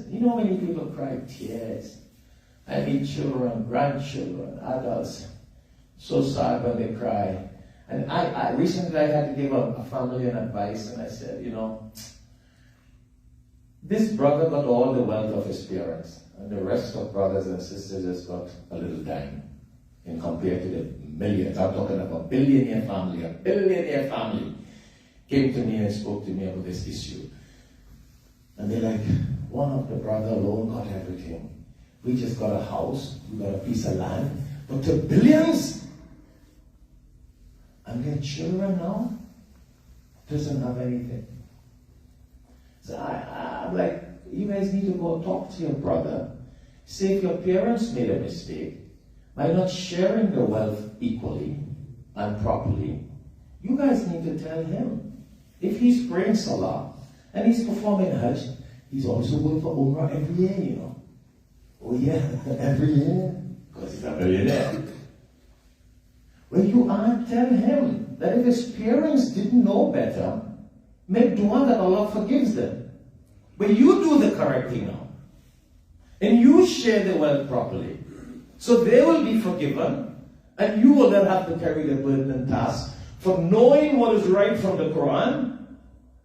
You know many people cry tears. I meet children, grandchildren, adults, so sad when they cry. And I recently I had to give a family an advice, and I said, you know, this brother got all the wealth of his parents, and the rest of brothers and sisters just got a little dime in compared to the millions. I'm talking about a billionaire family came to me and spoke to me about this issue. And they're like, one of the brother alone got everything. We just got a house, we got a piece of land, but the billions, and their children now doesn't have anything. So I'm like, you guys need to go talk to your brother. Say if your parents made a mistake by not sharing the wealth equally and properly, you guys need to tell him. If he's praying Salah and he's performing Hajj, he's also going for Umrah every year, you know. Oh yeah, every year, because he's a millionaire. Well, you aren't tell him that if his parents didn't know better, make dua that Allah forgives them. But you do the correct thing now. And you share the wealth properly. So they will be forgiven, and you will then have to carry the burden and task for knowing what is right from the Quran,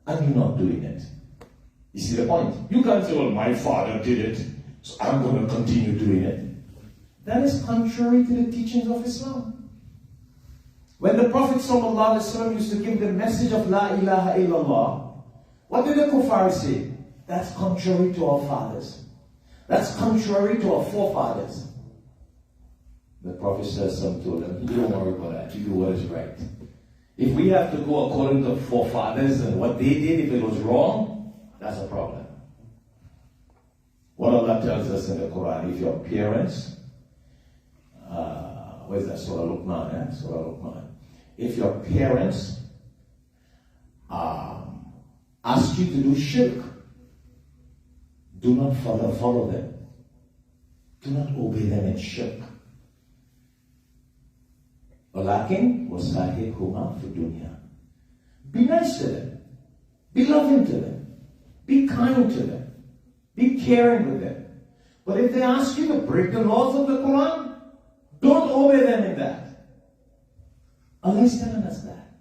and you're not doing it. You see the point? You can't say, well, my father did it, so I'm going to continue doing it. That is contrary to the teachings of Islam. When the Prophet ﷺ used to give the message of La ilaha illallah, what did the kuffar say? That's contrary to our fathers. That's contrary to our forefathers. The Prophet ﷺ told them, you don't worry about that, you do what is right. If we have to go according to forefathers and what they did, if it was wrong, that's a problem. What Allah tells us in the Quran, if your parents, where's that? Surah Luqman, Surah Luqman. If your parents ask you to do shirk, do not follow them. Do not obey them in shirk. Walakin wasahibhuma fi dunya. Be nice to them. Be loving to them. Be kind to them. Be caring with them. But if they ask you to break the laws of the Quran, don't obey them in that. Allah is telling us that.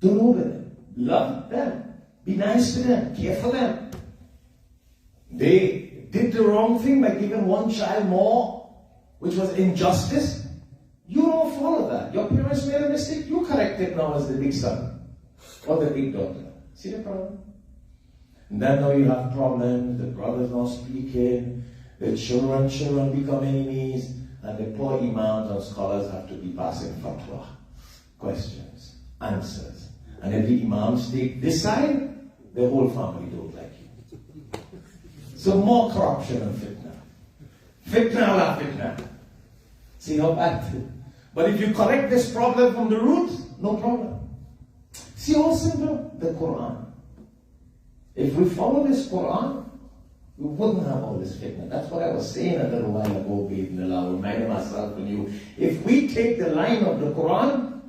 Don't obey them. Love them. Be nice to them. Care for them. They did the wrong thing by giving one child more, which was injustice. You don't follow that. Your parents made a mistake. You correct it now as the big son or the big daughter. See the problem? And then now you have problems. The brothers not speaking. The children become enemies. And the poor imams and scholars have to be passing fatwa. Questions. Answers. And if the imams take this side, the whole family don't like you. So more corruption and fitna. Fitna ala fitna. See how bad? But if you correct this problem from the root, no problem. See how simple? The Quran. If we follow this Quran, we wouldn't have all this fitna. That's what I was saying a little while ago, Bidnillah, reminding myself and you. If we take the line of the Quran,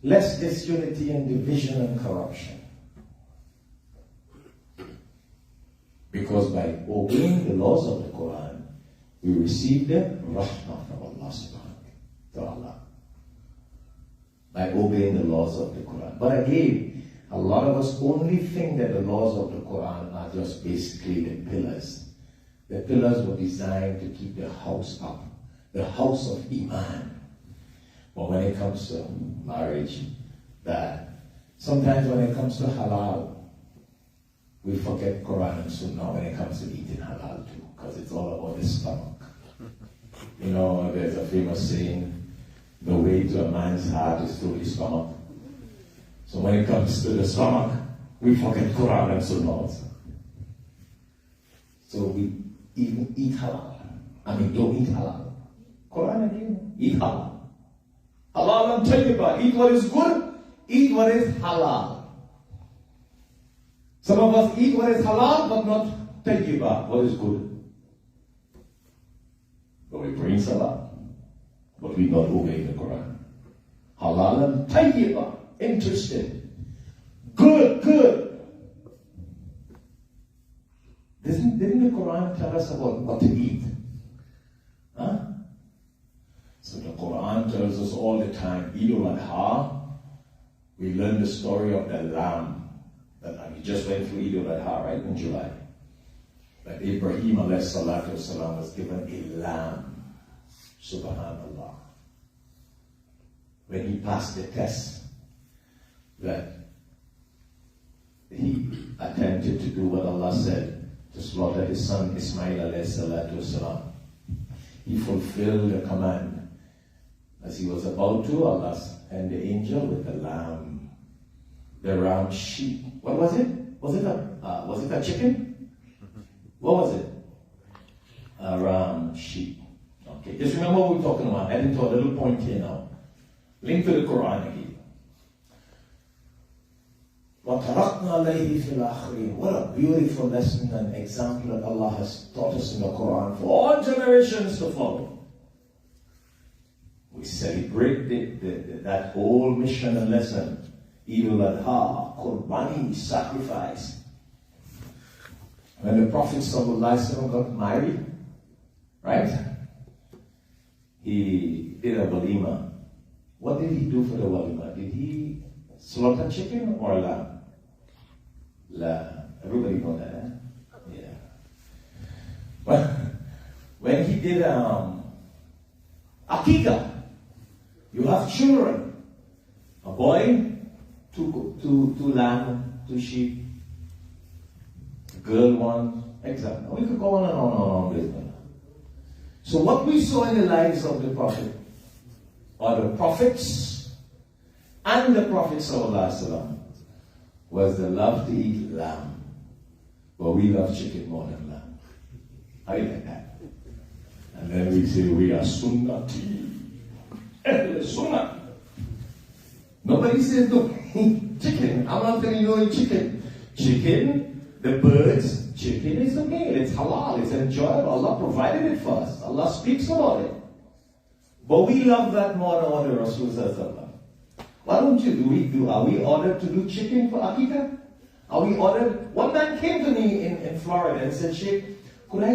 less disunity and division and corruption. Because by obeying the laws of the Quran, we receive the rahmah from Allah subhanahu wa ta'ala. By obeying the laws of the Quran. But again, a lot of us only think that the laws of the Quran are just basically the pillars. The pillars were designed to keep the house up. The house of Iman. But when it comes to marriage, that sometimes when it comes to halal, we forget Quran and Sunnah when it comes to eating halal too, because it's all about the stomach. You know, there's a famous saying, the way to a man's heart is through his stomach. So when it comes to the stomach, we forget Quran and Sunnah also. So we even eat halal. Don't eat halal. Quran again, eat halal. Halal and tayyibah, eat what is good, eat what is halal. Some of us eat what is halal, but not tayyibah, what is good. But we pray in salah, but we not obey the Quran. Halal and tayyibah, interested. Good. Didn't the Quran tell us about what to eat? Huh? So the Quran tells us all the time, Eid al-Adha, we learn the story of the lamb. We just went through Eid al-Adha, right, in July. That Ibrahim alayhi salatu wasalam was given a lamb. Subhanallah. When he passed the test, that he attempted to do what Allah said, to slaughter his son Ismail alayhi salatu wasalam. He fulfilled the command. As he was about to, Allah and the angel with the lamb, the round sheep. What was it? Was it a chicken? What was it? A round sheep. Okay, just remember what we're talking about. Heading to a little point here now. Link to the Quran again. وَتَرَقْنَا عَلَيْهِ فِي الْآخِرِينَ. What a beautiful lesson and example that Allah has taught us in the Quran for all generations to follow. We celebrate that whole mission and lesson. Eid al-Adha, Qurbani, sacrifice. When the Prophet ﷺ got married, right? He did a walima. What did he do for the walima? Did he slaughter chicken or lamb? Lamb. Everybody know that, eh? Yeah. Well, when he did Akika, you have children. A boy, two lamb, 2 sheep. A girl, 1. Exactly. We could go on and on with that. So what we saw in the lives of the Prophet, or the prophets, and the Prophet ﷺ, was the love to eat lamb. But we love chicken more than lamb. How do you like that? And then we say we are sunnati. Sunnah. Nobody says, look, chicken. I'm not telling you chicken. Chicken, the birds, chicken is okay. It's halal. It's enjoyable. Allah provided it for us. Allah speaks about it. But we love that more than what the Rasul says. Why don't you are we ordered to do chicken for Akika? Are we ordered? One man came to me in Florida and said, Sheikh, could I